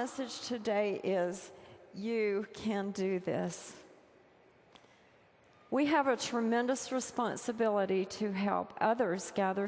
message today is, you can do this. We have a tremendous responsibility to help others gather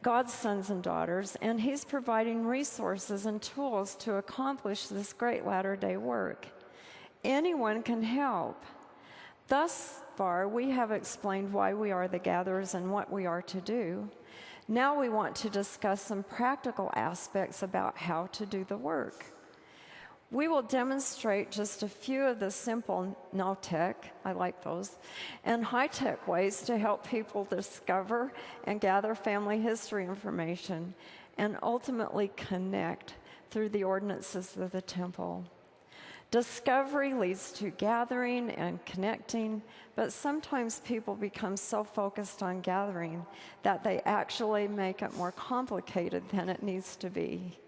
God's sons and daughters, and He's providing resources and tools to accomplish this great latter-day work. Anyone can help. Thus far, we have explained why we are the gatherers and what we are to do. Now we want to discuss some practical aspects about how to do the work. We will demonstrate just a few of the simple no-tech, I like those, and high-tech ways to help people discover and gather family history information and ultimately connect through the ordinances of the temple. Discovery leads to gathering and connecting, but sometimes people become so focused on gathering that they actually make it more complicated than it needs to be.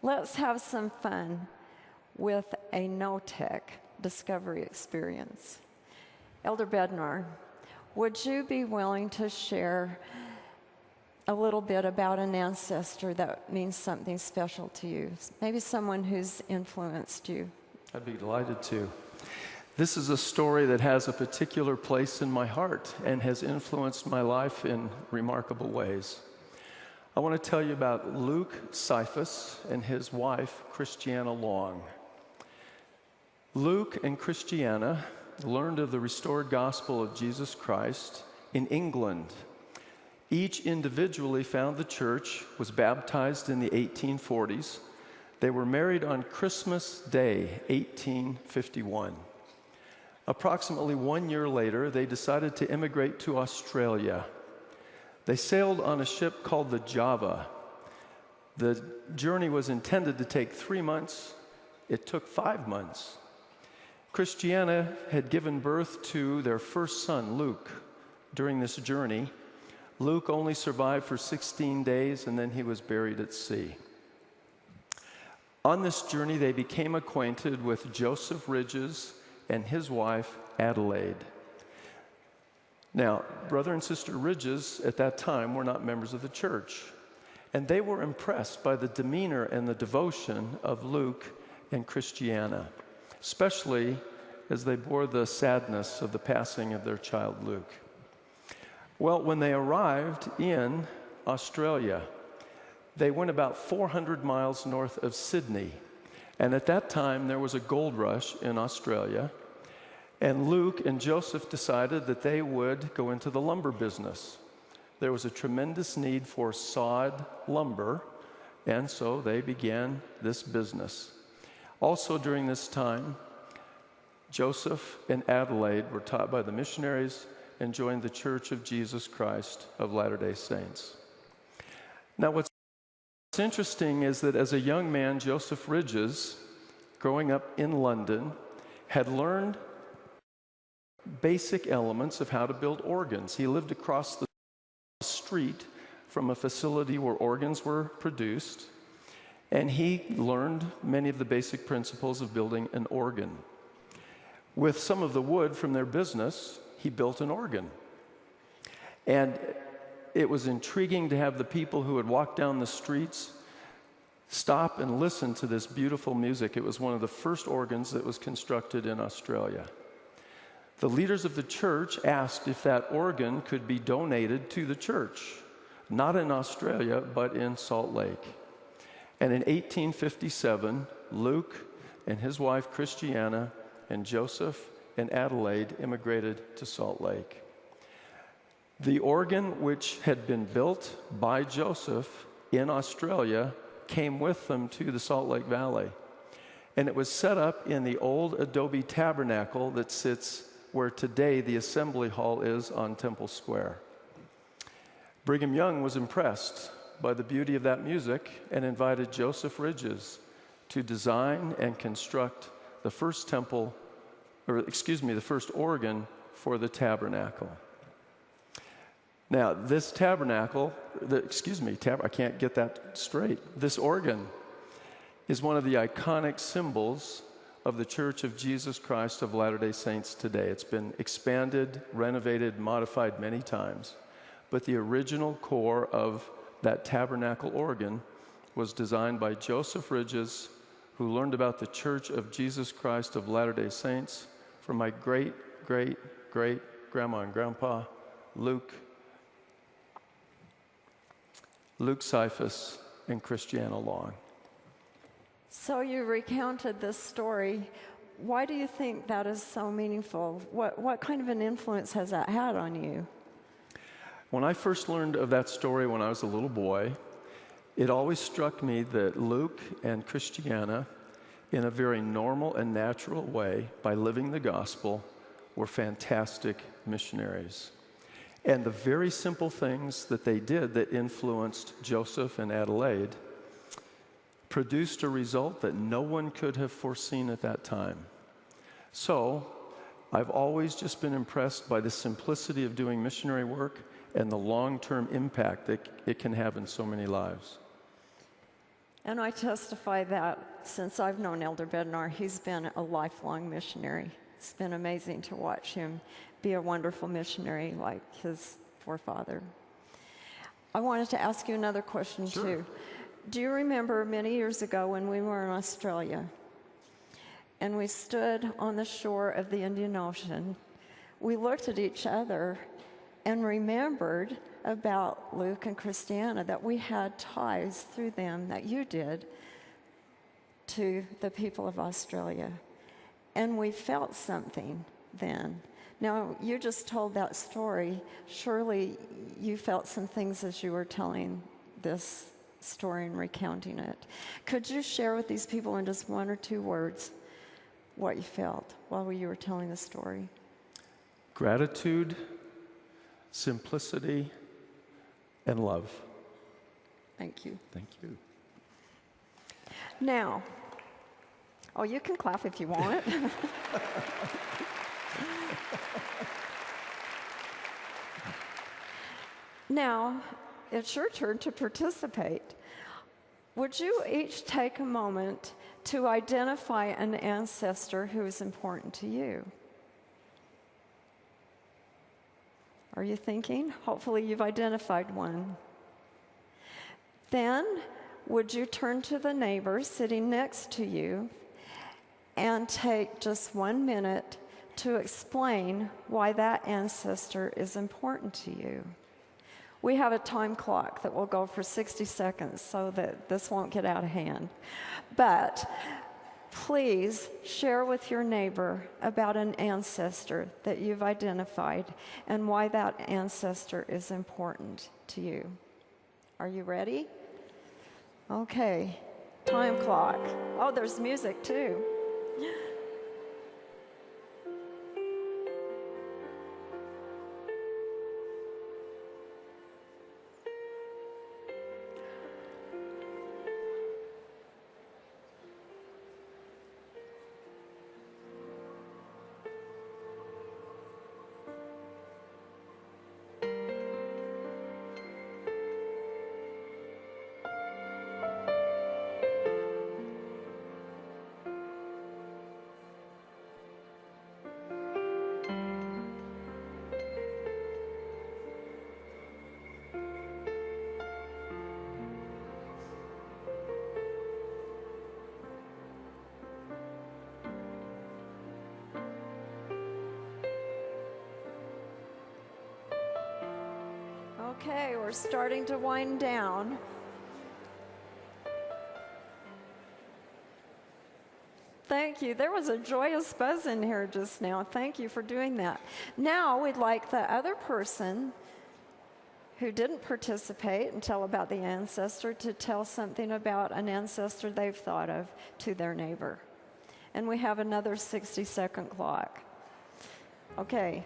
Let's have some fun with a no-tech discovery experience. Elder Bednar, would you be willing to share a little bit about an ancestor that means something special to you? Maybe someone who's influenced you. I'd be delighted to. This is a story that has a particular place in my heart and has influenced my life in remarkable ways. I want to tell you about Luke Cephas and his wife, Christiana Long. Luke and Christiana learned of the restored gospel of Jesus Christ in England. Each individually found the church, was baptized in the 1840s. They were married on Christmas Day, 1851. Approximately 1 year later, they decided to immigrate to Australia. They sailed on a ship called the Java. The journey was intended to take 3 months. It took 5 months. Christiana had given birth to their first son, Luke, during this journey. Luke only survived for 16 days, and then he was buried at sea. On this journey, they became acquainted with Joseph Ridges and his wife, Adelaide. Now, Brother and Sister Ridges at that time were not members of the church, and they were impressed by the demeanor and the devotion of Luke and Christiana, especially as they bore the sadness of the passing of their child Luke. Well, when they arrived in Australia, they went about 400 miles north of Sydney. And at that time, there was a gold rush in Australia. And Luke and Joseph decided that they would go into the lumber business. There was a tremendous need for sawed lumber, and so they began this business. Also during this time, Joseph and Adelaide were taught by the missionaries and joined the Church of Jesus Christ of Latter-day Saints. Now, what's interesting is that as a young man, Joseph Ridges, growing up in London, had learned basic elements of how to build organs. He lived across the street from a facility where organs were produced, and he learned many of the basic principles of building an organ. With some of the wood from their business, he built an organ. And it was intriguing to have the people who would walk down the streets stop and listen to this beautiful music. It was one of the first organs that was constructed in Australia. The leaders of the church asked if that organ could be donated to the church, not in Australia, but in Salt Lake. And in 1857, Luke and his wife Christiana and Joseph and Adelaide immigrated to Salt Lake. The organ which had been built by Joseph in Australia came with them to the Salt Lake Valley. And it was set up in the old adobe tabernacle that sits where today the assembly hall is on Temple Square. Brigham Young was impressed by the beauty of that music and invited Joseph Ridges to design and construct the first the first organ for the tabernacle. Now, this tabernacle, I can't get that straight. This organ is one of the iconic symbols of the Church of Jesus Christ of Latter-day Saints today. It's been expanded, renovated, modified many times, but the original core of that tabernacle organ was designed by Joseph Ridges, who learned about the Church of Jesus Christ of Latter-day Saints from my great-great-great-grandma and grandpa, Luke Cephas and Christiana Long. So you recounted this story. Why do you think that is so meaningful? What kind of an influence has that had on you? When I first learned of that story when I was a little boy, it always struck me that Luke and Christiana, in a very normal and natural way, by living the gospel, were fantastic missionaries. And the very simple things that they did that influenced Joseph and Adelaide produced a result that no one could have foreseen at that time. So, I've always just been impressed by the simplicity of doing missionary work and the long-term impact that it can have in so many lives. And I testify that since I've known Elder Bednar, he's been a lifelong missionary. It's been amazing to watch him be a wonderful missionary like his forefather. I wanted to ask you another question, Sure. too. Do you remember many years ago when we were in Australia and we stood on the shore of the Indian Ocean, we looked at each other and remembered about Luke and Christiana, that we had ties through them, that you did, to the people of Australia. And we felt something then. Now, you just told that story. Surely you felt some things as you were telling this story and recounting it. Could you share with these people in just one or two words what you felt while you were telling the story? Gratitude, simplicity, and love. Thank you. Thank you. Now, you can clap if you want. Now, it's your turn to participate. Would you each take a moment to identify an ancestor who is important to you? Are you thinking? Hopefully you've identified one. Then, would you turn to the neighbor sitting next to you and take just 1 minute to explain why that ancestor is important to you? We have a time clock that will go for 60 seconds so that this won't get out of hand. But please share with your neighbor about an ancestor that you've identified and why that ancestor is important to you. Are you ready? Okay, time clock. Oh, there's music too. Okay, we're starting to wind down. Thank you. There was a joyous buzz in here just now. Thank you for doing that. Now we'd like the other person who didn't participate and tell about the ancestor to tell something about an ancestor they've thought of to their neighbor. And we have another 60-second clock. Okay.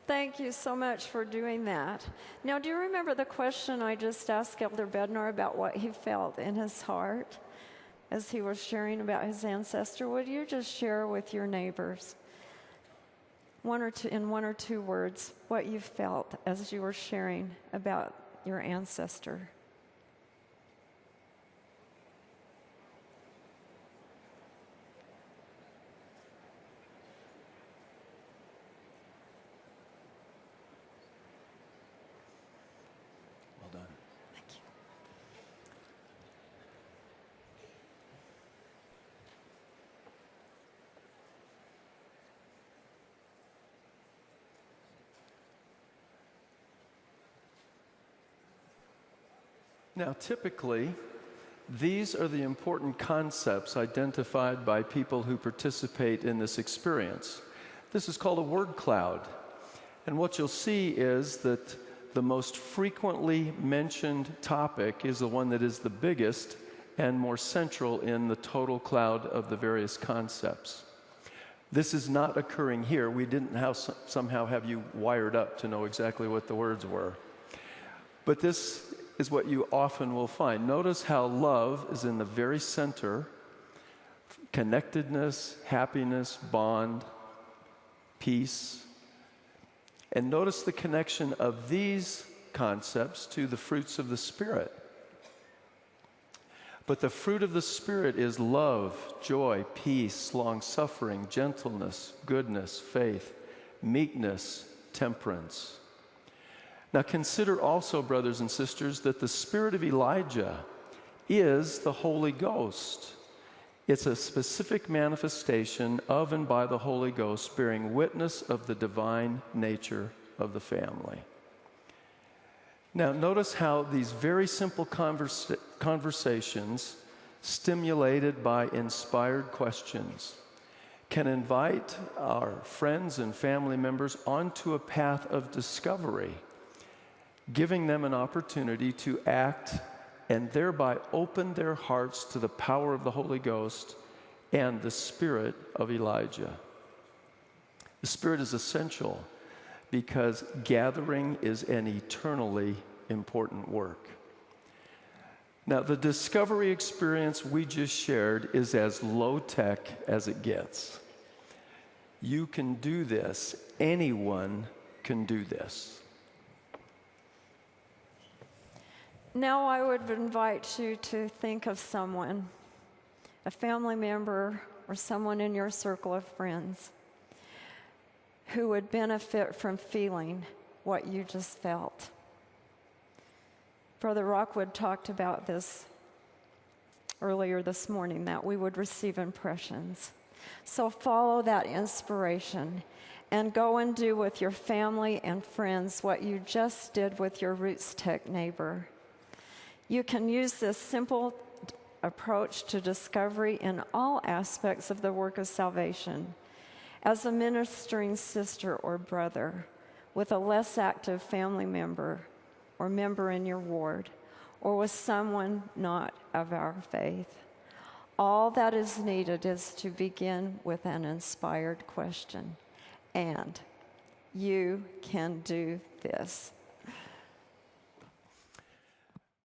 Thank you so much for doing that. Now, do you remember the question I just asked Elder Bednar about what he felt in his heart as he was sharing about his ancestor? Would you just share with your neighbors in one or two words what you felt as you were sharing about your ancestor? Well done. Thank you. Now, typically, these are the important concepts identified by people who participate in this experience. This is called a word cloud. And what you'll see is that the most frequently mentioned topic is the one that is the biggest and more central in the total cloud of the various concepts. This is not occurring here. We didn't somehow have you wired up to know exactly what the words were. But this is what you often will find. Notice how love is in the very center, connectedness, happiness, bond, peace. And notice the connection of these concepts to the fruits of the Spirit. But the fruit of the Spirit is love, joy, peace, long-suffering, gentleness, goodness, faith, meekness, temperance. Now consider also, brothers and sisters, that the spirit of Elijah is the Holy Ghost. It's a specific manifestation of and by the Holy Ghost, bearing witness of the divine nature of the family. Now notice how these very simple conversations, stimulated by inspired questions, can invite our friends and family members onto a path of discovery, giving them an opportunity to act and thereby open their hearts to the power of the Holy Ghost and the spirit of Elijah. The Spirit is essential because gathering is an eternally important work. Now, the discovery experience we just shared is as low-tech as it gets. You can do this. Anyone can do this. Now I would invite you to think of someone, a family member or someone in your circle of friends, who would benefit from feeling what you just felt. Brother Rockwood talked about this earlier this morning, that we would receive impressions. So follow that inspiration and go and do with your family and friends what you just did with your RootsTech neighbor. You can use this simple approach to discovery in all aspects of the work of salvation. As a ministering sister or brother with a less active family member or member in your ward, or with someone not of our faith, all that is needed is to begin with an inspired question. And you can do this.